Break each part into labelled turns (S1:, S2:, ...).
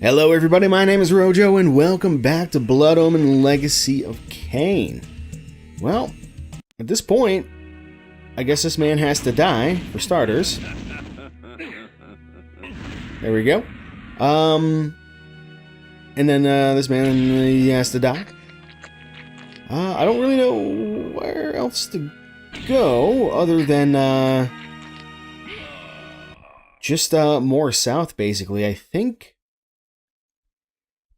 S1: Hello everybody, my name is Rojo and welcome back to Blood Omen Legacy of Kain. Well, at this point, I guess this man has to die, for starters. There we go. And then this man, he has to die. I don't really know where else to go other than just more south, basically. I think...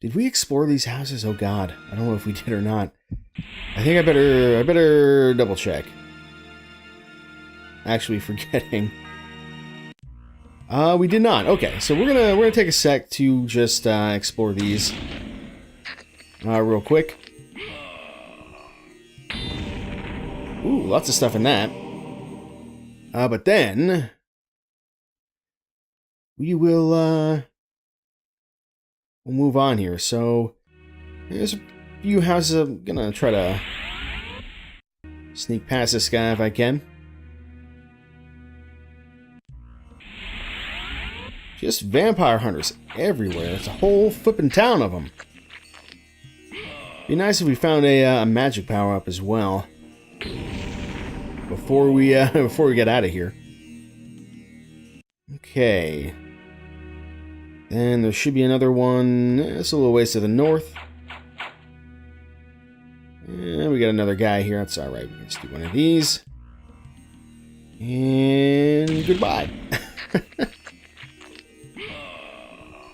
S1: Did we explore these houses? Oh god, I don't know if we did or not. I think I better double check. Actually forgetting. We did not. Okay, so we're gonna take a sec to just explore these real quick. Ooh, lots of stuff in that. But then we will we'll move on here. So there's a few houses. I'm gonna try to sneak past this guy if I can. Just vampire hunters everywhere. There's a whole flippin' town of them. Be nice if we found a magic power up as well before we get out of here. Okay. And there should be another one. It's a little ways to the north. And we got another guy here. That's alright. We can just do one of these. And goodbye.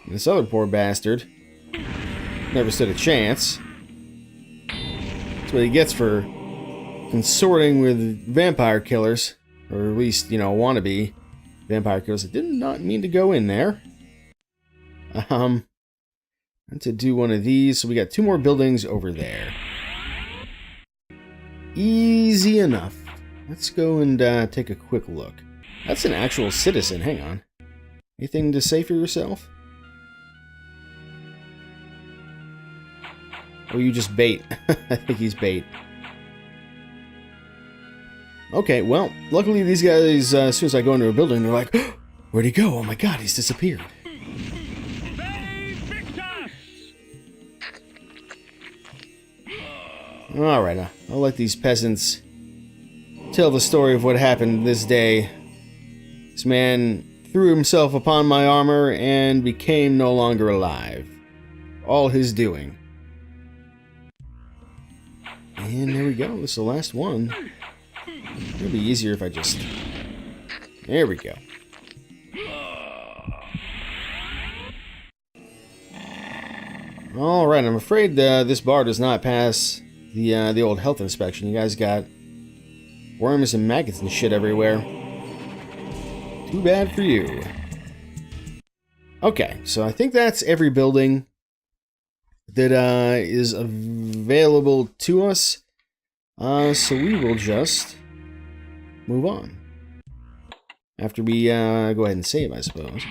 S1: This other poor bastard never stood a chance. That's what he gets for consorting with vampire killers. Or at least, you know, wannabe vampire killers. I did not mean to go in there. I had to do one of these, so we got two more buildings over there. Easy enough. Let's go and take a quick look. That's an actual citizen, hang on. Anything to say for yourself? Or are you just bait? I think he's bait. Okay, well, luckily these guys, as soon as I go into a building, they're like, oh, where'd he go? Oh my god, he's disappeared. Alright, I'll let these peasants tell the story of what happened this day. This man threw himself upon my armor and became no longer alive. All his doing. And there we go, this is the last one. It'll be easier if I just... There we go. Alright, I'm afraid this bar does not pass the old health inspection. You guys got worms and maggots and shit everywhere. Too bad for you. Okay, so I think that's every building that is available to us. So we will just move on. After we go ahead and save, I suppose.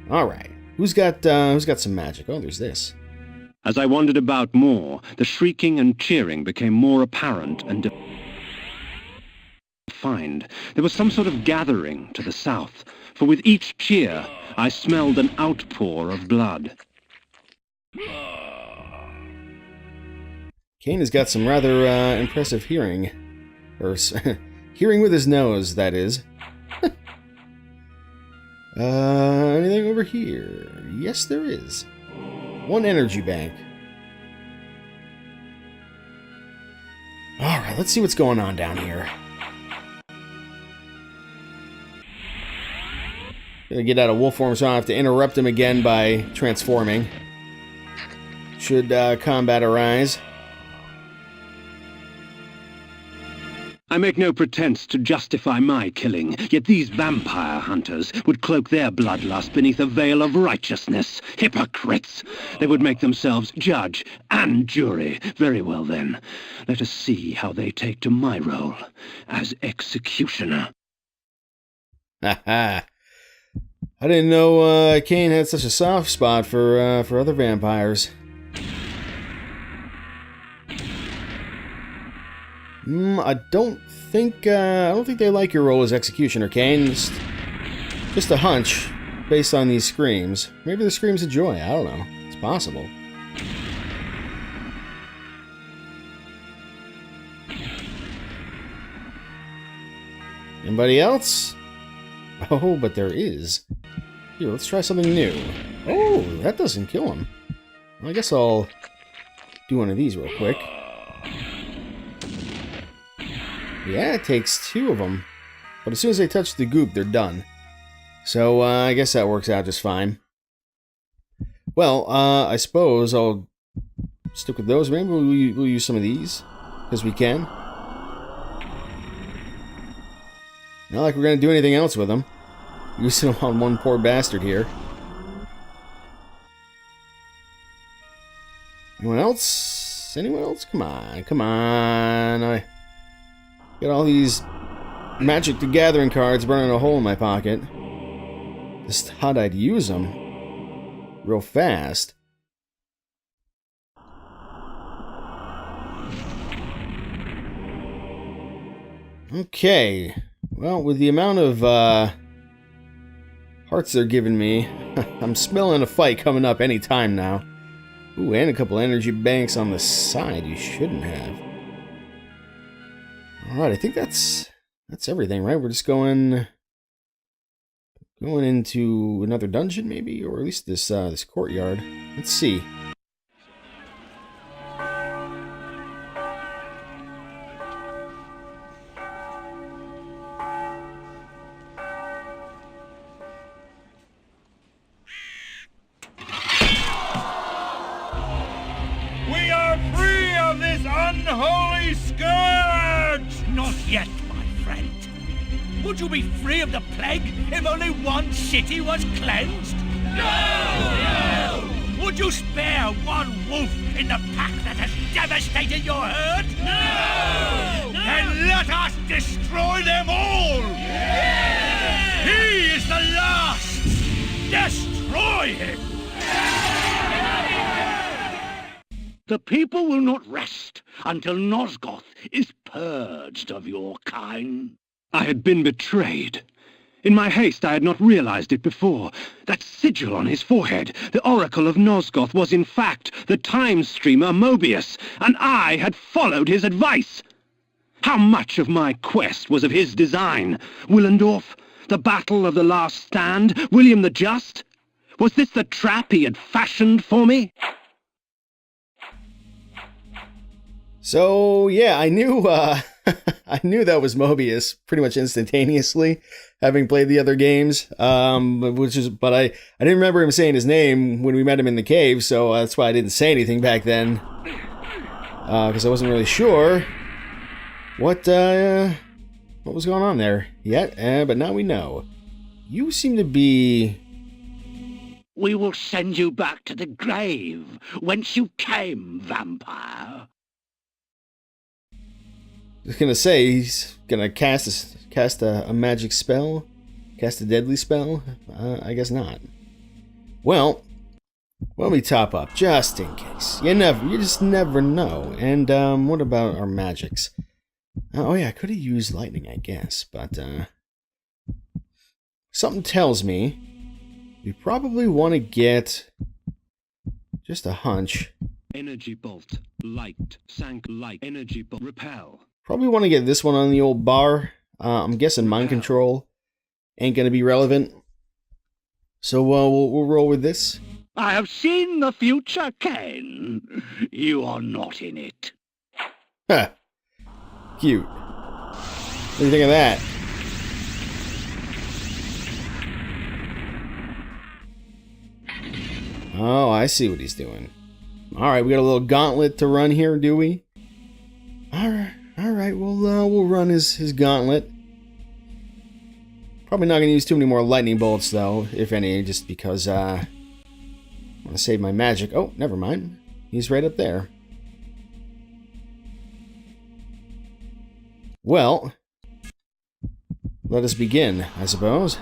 S1: Alright. Who's got some magic? Oh, there's this.
S2: As I wandered about more, the shrieking and cheering became more apparent and defined. There was some sort of gathering to the south, for with each cheer, I smelled an outpour of blood.
S1: Kain has got some rather impressive hearing. Or, hearing with his nose, that is. Anything over here? Yes, there is. One energy bank. Alright, let's see what's going on down here. Gonna get out of wolf form, so I don't have to interrupt him again by transforming. Should combat arise.
S2: I make no pretense to justify my killing, yet these vampire hunters would cloak their bloodlust beneath a veil of righteousness. Hypocrites! They would make themselves judge and jury. Very well then, let us see how they take to my role as executioner.
S1: Haha. I didn't know Kain had such a soft spot for other vampires. I don't think they like your role as executioner, Kain. Just Just a hunch, based on these screams. Maybe the screams of joy, I don't know. It's possible. Anybody else? Oh, but there is. Here, let's try something new. Oh, that doesn't kill him. Well, I guess I'll do one of these real quick. Yeah, it takes 2 of them. But as soon as they touch the goop, they're done. So, I guess that works out just fine. Well, I suppose I'll stick with those. Maybe we'll use some of these. Because we can. Not like we're going to do anything else with them. Using them on one poor bastard here. Anyone else? Anyone else? Come on, come on. I got all these Magic the Gathering cards burning a hole in my pocket. Just thought I'd use them real fast. Okay. Well, with the amount of hearts they're giving me, I'm smelling a fight coming up any time now. Ooh, and a couple energy banks on the side you shouldn't have. Alright, I think that's everything, right? We're just going into another dungeon, maybe? Or at least this this courtyard. Let's see.
S3: We are free of this unholy scourge!
S4: Not yet, my friend. Would you be free of the plague if only one city was cleansed? No! Would you spare one wolf in the pack that has devastated your herd? No! Then let us destroy them all! Yes! He is the last! Destroy him!
S2: The people will not rest until Nosgoth is purged of your kind. I had been betrayed. In my haste, I had not realized it before. That sigil on his forehead, the Oracle of Nosgoth, was in fact the time streamer Mobius, and I had followed his advice. How much of my quest was of his design? Willendorf? The Battle of the Last Stand? William the Just? Was this the trap he had fashioned for me?
S1: So, yeah, I knew I knew that was Mobius pretty much instantaneously, having played the other games. But I didn't remember him saying his name when we met him in the cave, so that's why I didn't say anything back then. Because I wasn't really sure what was going on there yet, but now we know. You seem to be...
S2: We will send you back to the grave, whence you came, vampire.
S1: I was gonna say, he's gonna cast a magic spell? Cast a deadly spell? I guess not. Well, let me top up, just in case. You just never know. And, what about our magics? Oh yeah, I could have used lightning, I guess, but, something tells me we probably want to get just a hunch.
S2: Energy bolt, light, sank, light, energy bolt, repel.
S1: Probably want to get this one on the old bar. I'm guessing mind control ain't gonna be relevant. So we'll roll with this.
S2: I have seen the future, Kain. You are not in it.
S1: Ha! Cute. What do you think of that? Oh, I see what he's doing. Alright, we got a little gauntlet to run here, do we? Alright, we'll run his gauntlet. Probably not going to use too many more lightning bolts, though, if any, just because, I want to save my magic. Oh, never mind. He's right up there. Well, let us begin, I suppose.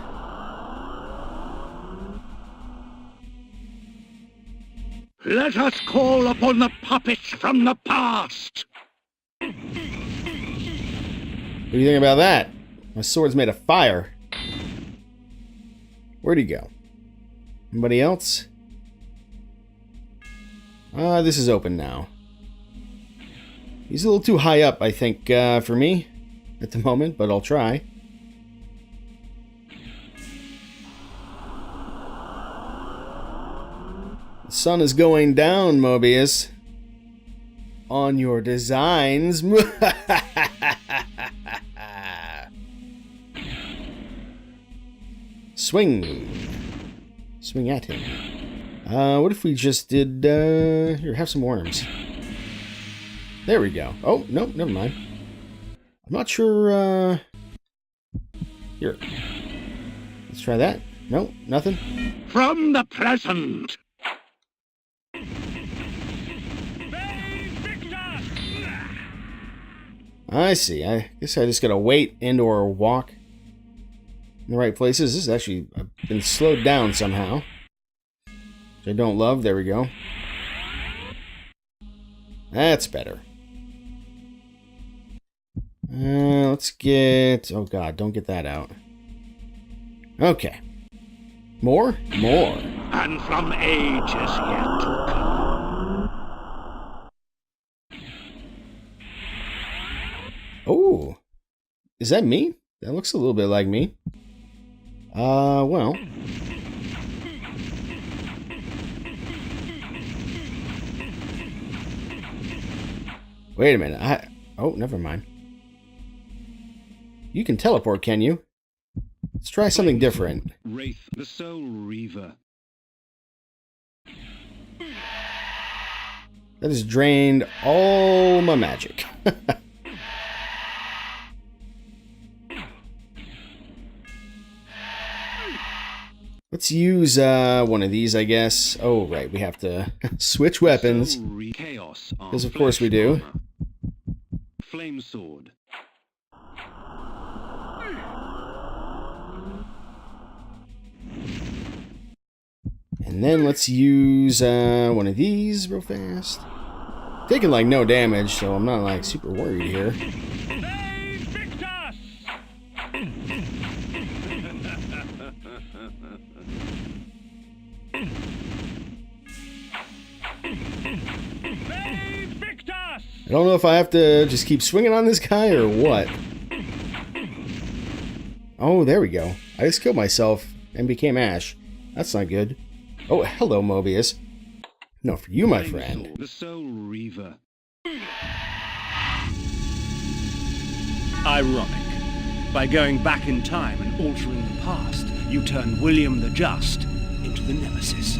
S2: Let us call upon the puppets from the past.
S1: What do you think about that? My sword's made of fire. Where'd he go? Anybody else? This is open now. He's a little too high up, I think, for me at the moment, but I'll try. The sun is going down, Mobius. On your designs. Swing. Swing at him. What if we just did, here, have some worms. There we go. Oh, no, never mind. I'm not sure, here. Let's try that. No, nothing.
S2: From the present!
S1: I see. I guess I just gotta wait and or walk in the right places. This is actually been slowed down somehow, which I don't love. There we go. That's better. Let's get... Oh god, don't get that out. Okay. More? More.
S2: And from ages yet to come.
S1: Oh, is that me? That looks a little bit like me. Well. Wait a minute. Oh, never mind. You can teleport, can you? Let's try something different.
S2: Wraith, the Soul Reaver.
S1: That has drained all my magic. Let's use one of these, I guess. Oh, right, we have to switch weapons. Because of course we do.
S2: Flame sword.
S1: And then let's use one of these real fast. Taking like no damage, so I'm not like super worried here. I don't know if I have to just keep swinging on this guy or what. Oh, there we go. I just killed myself and became ash. That's not good. Oh, hello, Mobius. No, for you, my friend.
S2: The Soul Reaver.
S4: Ironic. By going back in time and altering the past, you turned William the Just into the Nemesis.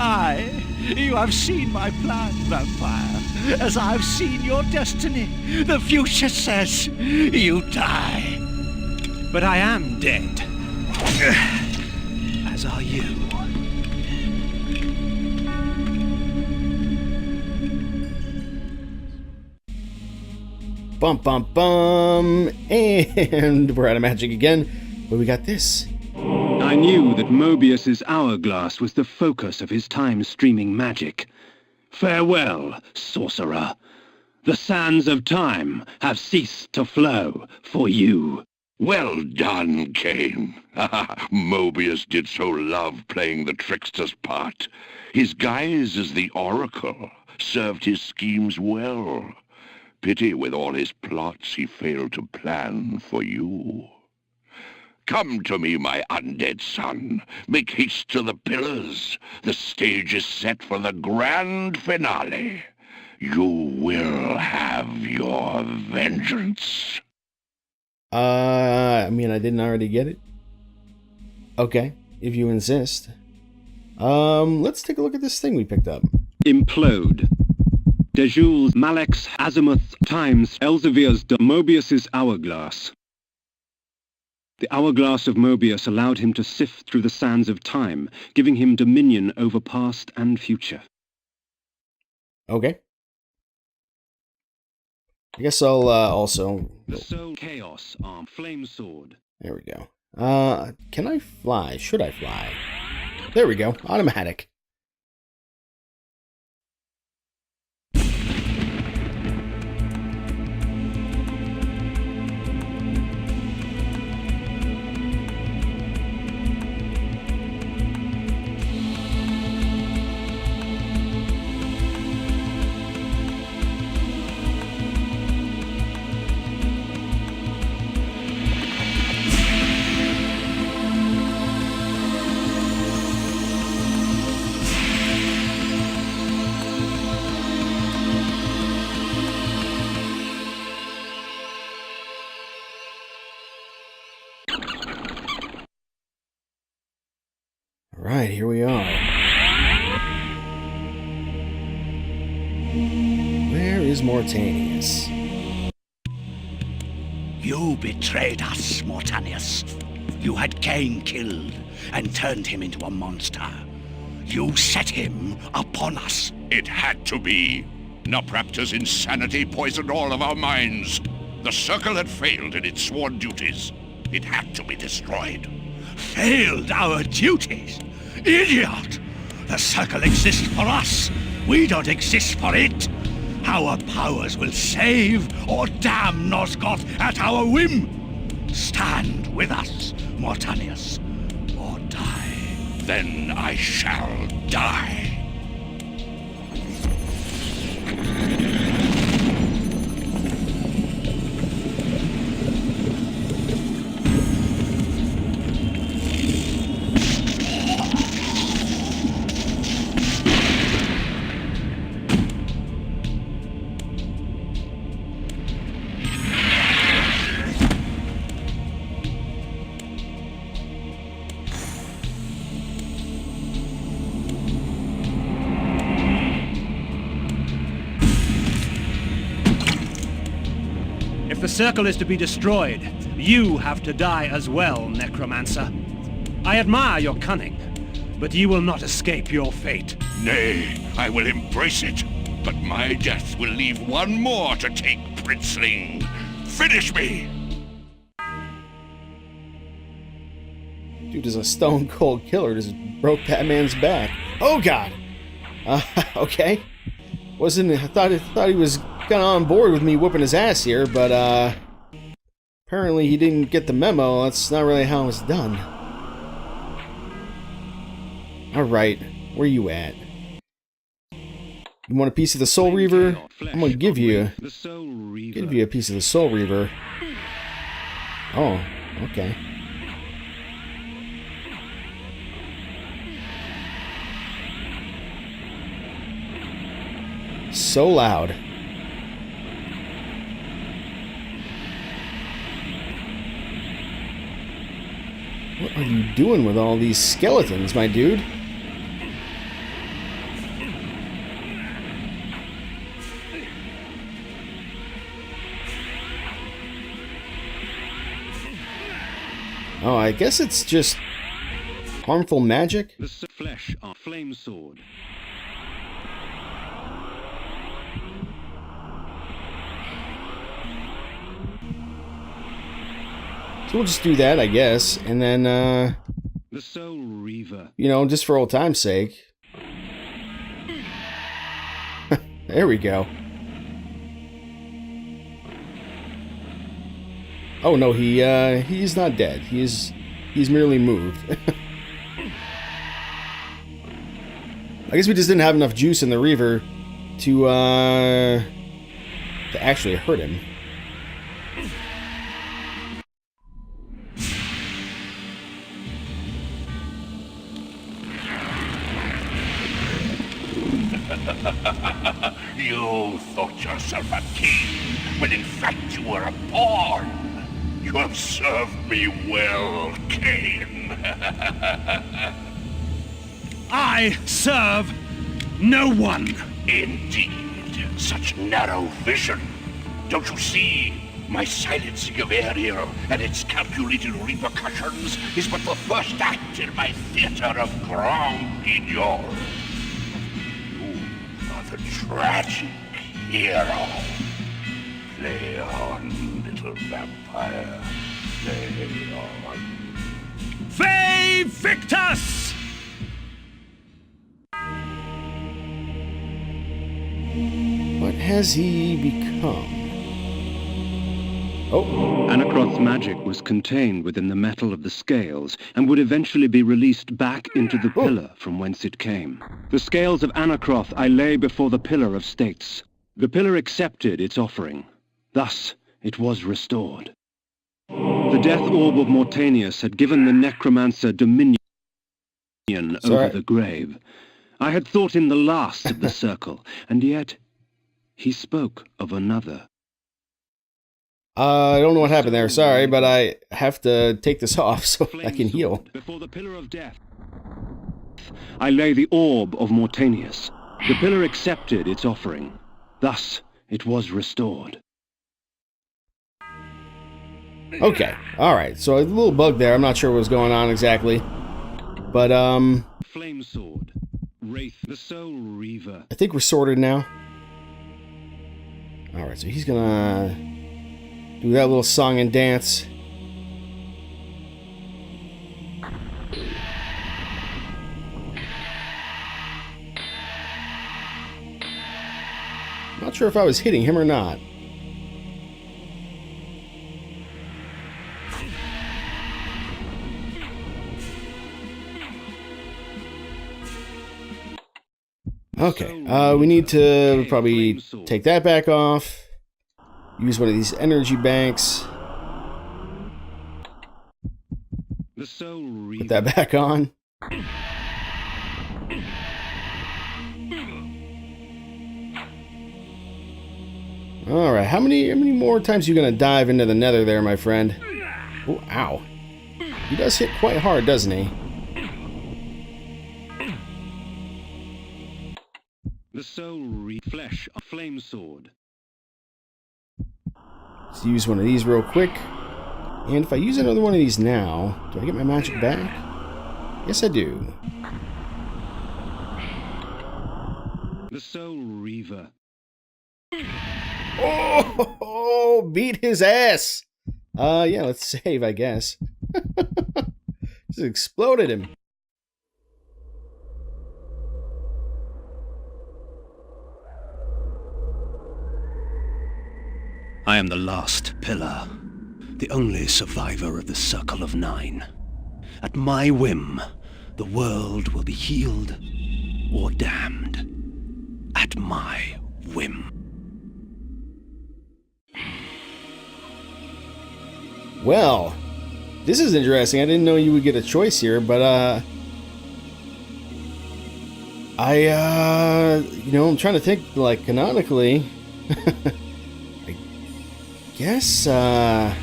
S4: Aye, you have seen my plan, vampire, as I've seen your destiny. The future says you die. But I am dead. As are you.
S1: Bum, bum, bum. And we're out of magic again. But we got this.
S2: I knew that Mobius's hourglass was the focus of his time-streaming magic. Farewell, sorcerer. The sands of time have ceased to flow for you.
S5: Well done, Kain. Mobius did so love playing the trickster's part. His guise as the Oracle served his schemes well. Pity with all his plots he failed to plan for you. Come to me, my undead son. Make haste to the pillars. The stage is set for the grand finale. You will have your vengeance.
S1: I mean, I didn't already get it. Okay, if you insist. Let's take a look at this thing we picked up.
S2: Implode. Dejul's Malek's Azimuth times Elsevier's Mobius's hourglass. The hourglass of Mobius allowed him to sift through the sands of time, giving him dominion over past and future.
S1: Okay. I guess I'll also...
S2: The Soul Chaos Arm Flame Sword.
S1: There we go. Can I fly? Should I fly? There we go. Automatic. Right, here we are. Where is Mortanius?
S4: You betrayed us, Mortanius. You had Kain killed and turned him into a monster. You set him upon us.
S5: It had to be. Nopraptor's insanity poisoned all of our minds. The Circle had failed in its sworn duties. It had to be destroyed.
S4: Failed our duties? Idiot! The Circle exists for us. We don't exist for it. Our powers will save or damn Nosgoth at our whim. Stand with us, Mortanius, or die.
S5: Then I shall die.
S6: If the Circle is to be destroyed, you have to die as well, Necromancer. I admire your cunning, but you will not escape your fate.
S5: Nay, I will embrace it. But my death will leave one more to take, Princeling. Finish me!
S1: Dude is a stone cold killer. Just broke that man's back. Oh god! Okay. I thought he was kind of on board with me whooping his ass here, but apparently he didn't get the memo. That's not really how it's done. Alright, where you at? You want a piece of the Soul Reaver? I'm gonna give you a piece of the Soul Reaver. Oh, okay. So loud. What are you doing with all these skeletons, my dude? Oh, I guess it's just harmful magic?
S2: The flesh are flame sword.
S1: So we'll just do that, I guess, and then,
S2: The Soul Reaver.
S1: you know, just for old time's sake. There we go. Oh no, he's not dead. He's merely moved. I guess we just didn't have enough juice in the Reaver to actually hurt him.
S5: You thought yourself a king, when in fact you were a pawn. You have served me well, Kain.
S6: I serve no one.
S5: Indeed, such narrow vision. Don't you see? My silencing of Ariel and its calculated repercussions is but the first act in my theater of Grand Guignol. The tragic hero. Play on, little vampire. Play on.
S6: Fey Victus!
S1: What has he become? Oh.
S2: Anacroth's magic was contained within the metal of the scales and would eventually be released back into the pillar from whence it came. The scales of Anacroth I lay before the Pillar of States. The pillar accepted its offering. Thus it was restored. The death orb of Mortanius had given the Necromancer dominion over the grave. I had thought him the last of the circle, and yet he spoke of another.
S1: I don't know what happened there, sorry, but I have to take this off so I can heal.
S2: Before the Pillar of Death. death, I lay the orb of Mortanius. The pillar accepted its offering. Thus, it was restored.
S1: Okay, alright, so a little bug there. I'm not sure what was going on exactly. But,
S2: Flame sword. Wraith, the Soul Reaver.
S1: I think we're sorted now. Alright, so he's gonna do that little song and dance. Not sure if I was hitting him or not. Okay, we need to probably take that back off. Use one of these energy banks.
S2: The Soul Reaver.
S1: Put that back on. Alright, how many more times are you gonna dive into the nether there, my friend? Oh, ow. He does hit quite hard, doesn't he?
S2: The Soul Flesh, a flame sword.
S1: Let's use one of these real quick. And if I use another one of these now, do I get my magic back? Yes, I do.
S2: The Soul Reaver.
S1: Oh, beat his ass! Yeah, let's save, I guess. Just exploded him.
S6: I am the last pillar, the only survivor of the Circle of Nine. At my whim, the world will be healed or damned. At my whim.
S1: Well, this is interesting. I didn't know you would get a choice here, but, I'm trying to think, like, canonically. I guess, I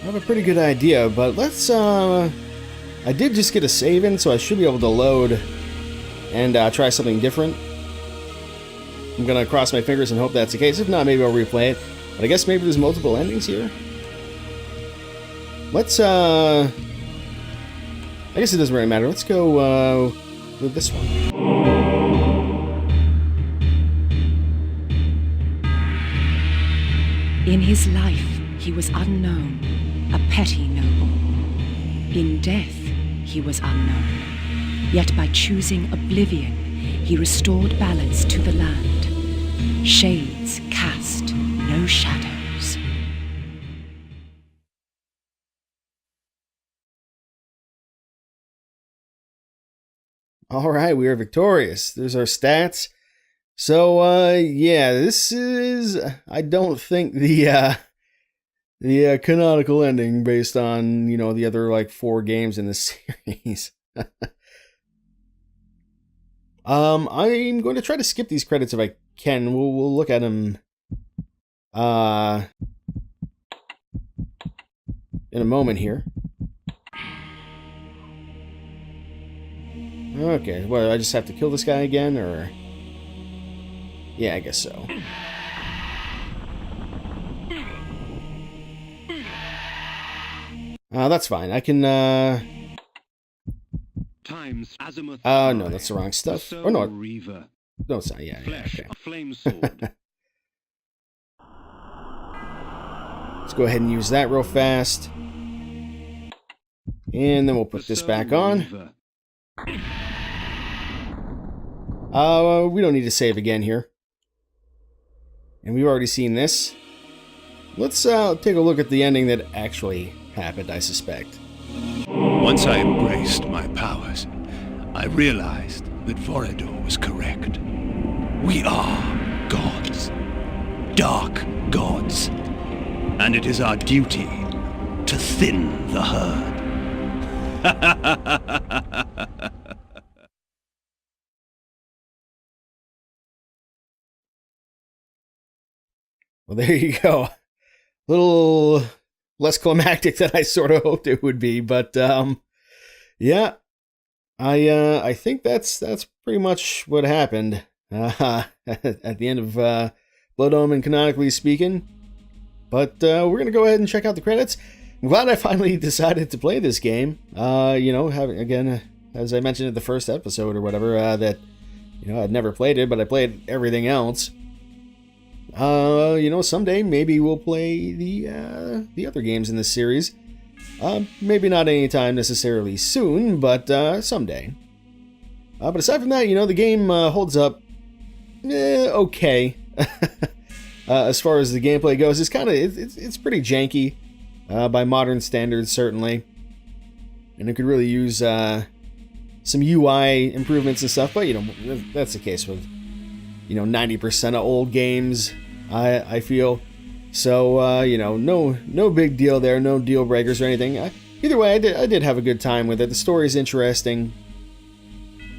S1: have a pretty good idea, but let's, I did just get a save in, so I should be able to load and, try something different. I'm gonna cross my fingers and hope that's the case. If not, maybe I'll replay it. But I guess maybe there's multiple endings here. Let's, I guess it doesn't really matter. Let's go, with this one.
S7: In his life, he was unknown, a petty noble. In death, he was unknown. Yet by choosing oblivion, he restored balance to the land. Shades cast no shadows.
S1: Alright, we are victorious. There's our stats. So, yeah, this is, I don't think the canonical ending based on, the other, like, 4 games in this series. I'm going to try to skip these credits if I can. We'll look at them, in a moment here. Okay, well, I just have to kill this guy again, or... Yeah, I guess so. That's fine. I can,
S2: Times Azimuth.
S1: no, that's the wrong stuff.
S2: Soul
S1: Or no,
S2: Reaver.
S1: no, it's not. Yeah,
S2: Flesh,
S1: okay.
S2: a flame sword.
S1: Let's go ahead and use that real fast. And then we'll put this back on.
S2: Reaver.
S1: We don't need to save again here. And we've already seen this. Let's take a look at the ending that actually happened, I suspect.
S6: Once I embraced my powers, I realized that Vorador was correct. We are gods. Dark gods. And it is our duty to thin the herd.
S1: Well, there you go. A little less climactic than I sort of hoped it would be, but, yeah. I think that's pretty much what happened at the end of Blood Omen, canonically speaking. But we're gonna go ahead and check out the credits. I'm glad I finally decided to play this game. Having again, as I mentioned in the first episode or whatever, that I'd never played it, but I played everything else. Someday maybe we'll play the other games in this series. Maybe not anytime necessarily soon, but someday. But aside from that, the game holds up okay. As far as the gameplay goes, it's pretty janky by modern standards, certainly. And it could really use some UI improvements and stuff, but that's the case with 90% of old games, I feel. So no big deal there, no deal breakers or anything. Either way, I did have a good time with it. The story's interesting,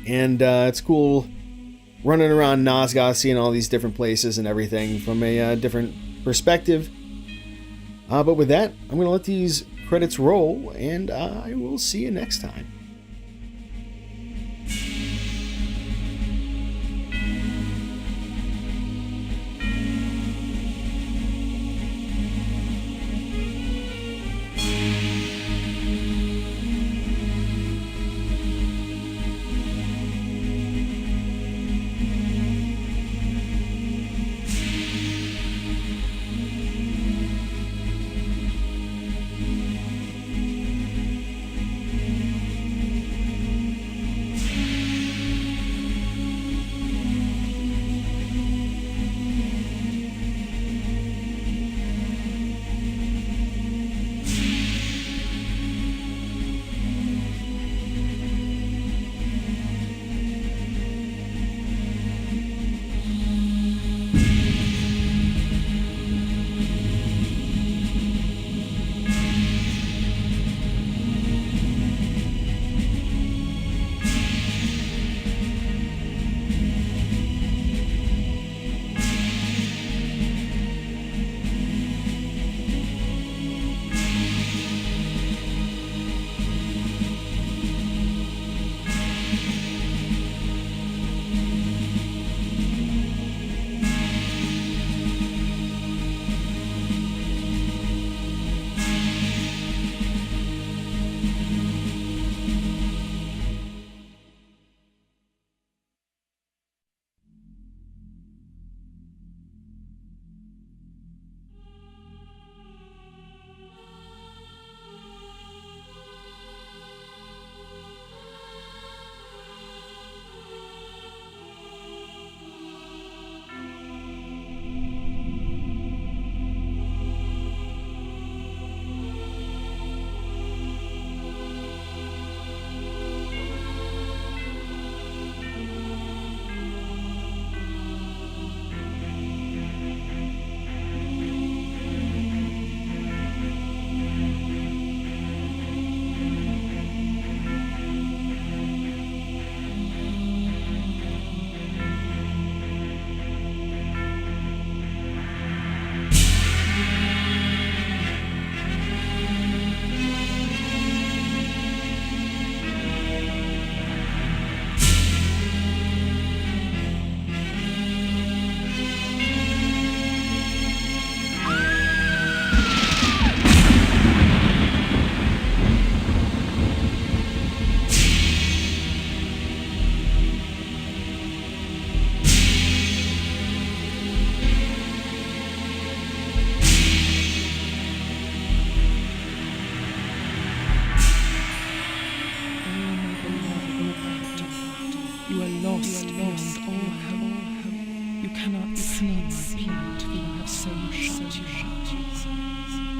S1: and it's cool running around Nosgoth, seeing all these different places and everything from a different perspective. But with that, I'm going to let these credits roll, and I will see you next time.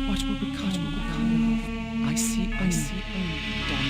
S7: What will become of? I see only dark.